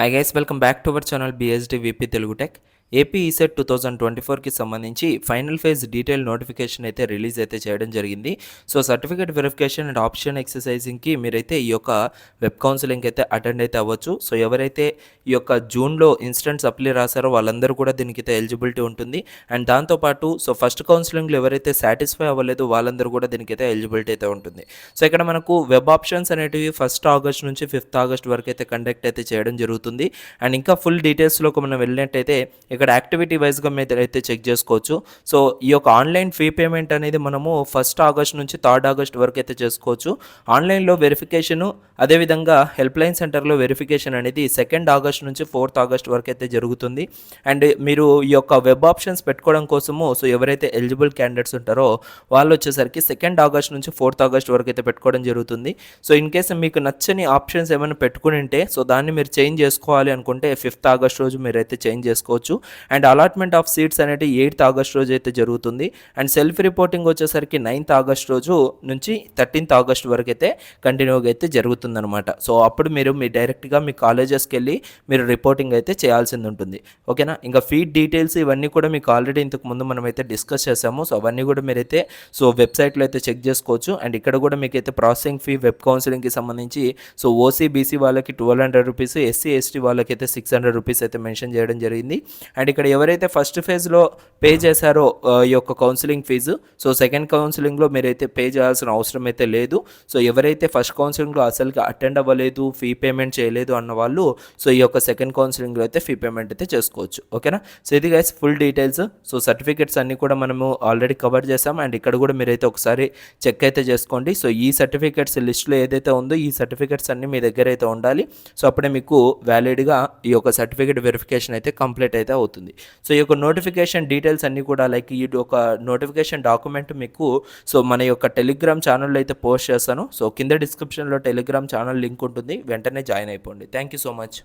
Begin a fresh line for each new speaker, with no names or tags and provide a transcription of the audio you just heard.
Hi guys, welcome back to our channel BSD VP Telugu tech. AP ECET 2024కి సంబంధించి final phase detail notification అయితే release అయితే చేయడం జరిగింది. So certificate verification and option ఎక్సర్సైజింగ్కి మీరైతే ఈ యొక్క వెబ్ కౌన్సిలింగ్ అయితే అటెండ్ అయితే అవ్వచ్చు. సో ఎవరైతే ఈ యొక్క జూన్లో ఇన్స్టెంట్ సప్లీ రాశారో వాళ్ళందరూ కూడా దీనికి అయితే ఎలిజిబిలిటీ ఉంటుంది. అండ్ దాంతోపాటు సో ఫస్ట్ కౌన్సిలింగ్లో ఎవరైతే సాటిస్ఫై అవ్వలేదు వాళ్ళందరూ కూడా దీనికి అయితే ఎలిజిబిలిటీ అయితే ఉంటుంది. సో ఇక్కడ మనకు వెబ్ ఆప్షన్స్ అనేటివి 1 ఆగస్ట్ నుంచి 5 ఆగస్ట్ వరకు అయితే కండక్ట్ అయితే చేయడం జరుగుతుంది. అండ్ ఇంకా ఫుల్ డీటెయిల్స్లోకి మనం వెళ్ళినట్టయితే ఇక్కడ యాక్టివిటీ వైజ్గా మీరు అయితే చెక్ చేసుకోవచ్చు. సో ఈ యొక్క ఆన్లైన్ ఫీ పేమెంట్ అనేది మనము 1 ఆగస్ట్ నుంచి 3 ఆగస్ట్ వరకు అయితే చేసుకోవచ్చు. ఆన్లైన్లో వెరిఫికేషను, అదేవిధంగా హెల్ప్ లైన్ సెంటర్లో వెరిఫికేషన్ అనేది 2 ఆగస్ట్ నుంచి 4 ఆగస్ట్ వరకు అయితే జరుగుతుంది. అండ్ మీరు ఈ యొక్క వెబ్ ఆప్షన్స్ పెట్టుకోవడం కోసము సో ఎవరైతే ఎలిజిబుల్ క్యాండిడేట్స్ ఉంటారో వాళ్ళు వచ్చేసరికి 2 ఆగస్ట్ నుంచి 4 ఆగస్ట్ వరకు అయితే పెట్టుకోవడం జరుగుతుంది. సో ఇన్ కేసు మీకు నచ్చని ఆప్షన్స్ ఏమైనా పెట్టుకుని ఉంటే సో దాన్ని మీరు చేంజ్ చేసుకోవాలి అనుకుంటే 5 ఆగస్ట్ రోజు మీరైతే చేంజ్ చేసుకోవచ్చు. అండ్ అలాట్మెంట్ ఆఫ్ సీట్స్ అనేది 8 ఆగస్ట్ రోజు అయితే జరుగుతుంది. అండ్ సెల్ఫ్ రిపోర్టింగ్ వచ్చేసరికి 9 ఆగస్ట్ రోజు నుంచి 13 ఆగస్ట్ వరకు అయితే కంటిన్యూగా అయితే జరుగుతుందన్నమాట. సో అప్పుడు మీరు డైరెక్ట్గా మీ కాలేజెస్కి వెళ్ళి మీరు రిపోర్టింగ్ అయితే చేయాల్సింది ఉంటుంది. ఓకేనా. ఇంకా ఫీడ్ డీటెయిల్స్ ఇవన్నీ కూడా మీకు ఆల్రెడీ ఇంతకు ముందు మనమైతే డిస్కస్ చేసాము. సో అవన్నీ కూడా మీరైతే సో వెబ్సైట్లో అయితే చెక్ చేసుకోవచ్చు. అండ్ ఇక్కడ కూడా మీకైతే ప్రాసెసింగ్ ఫీ వెబ్ కౌన్సిలింగ్కి సంబంధించి సో ఓసీ బీసీ వాళ్ళకి 1200 రూపీస్, ఎస్సీ ఎస్టీ వాళ్ళకి అయితే 600 రూపీస్ అయితే మెన్షన్ చేయడం జరిగింది. అండ్ ఇక్కడ ఎవరైతే ఫస్ట్ ఫేజ్లో పే చేశారో ఈ యొక్క కౌన్సిలింగ్ ఫీజు, సో సెకండ్ కౌన్సిలింగ్లో మీరైతే పే చేయాల్సిన అవసరం అయితే లేదు. సో ఎవరైతే ఫస్ట్ కౌన్సిలింగ్లో అసలుగా అటెండ్ అవ్వలేదు, ఫీ పేమెంట్ చేయలేదు అన్న వాళ్ళు సో ఈ యొక్క సెకండ్ కౌన్సిలింగ్లో అయితే ఫీ పేమెంట్ అయితే చేసుకోవచ్చు. ఓకేనా. సో ఇది guys full details. So certificates అన్నీ కూడా మనము ఆల్రెడీ కవర్ చేసాం. అండ్ ఇక్కడ కూడా మీరైతే ఒకసారి చెక్ అయితే చేసుకోండి. సో ఈ సర్టిఫికేట్స్ లిస్ట్లో ఏదైతే ఉందో ఈ సర్టిఫికేట్స్ అన్నీ మీ దగ్గర అయితే ఉండాలి. సో అప్పుడే మీకు వ్యాలిడ్గా ఈ యొక్క సర్టిఫికేట్ వెరిఫికేషన్ అయితే కంప్లీట్ అయితే అవుతుంది. సో ఈ యొక్క నోటిఫికేషన్ డీటెయిల్స్ అన్నీ కూడా లైక్ ఈ ఒక నోటిఫికేషన్ డాక్యుమెంట్ మీకు సో మన యొక్క టెలిగ్రామ్ ఛానల్లో అయితే పోస్ట్ చేస్తాను. సో కింద డిస్క్రిప్షన్లో టెలిగ్రామ్ ఛానల్ లింక్ ఉంటుంది, వెంటనే జాయిన్ అయిపోండి. Thank you so much.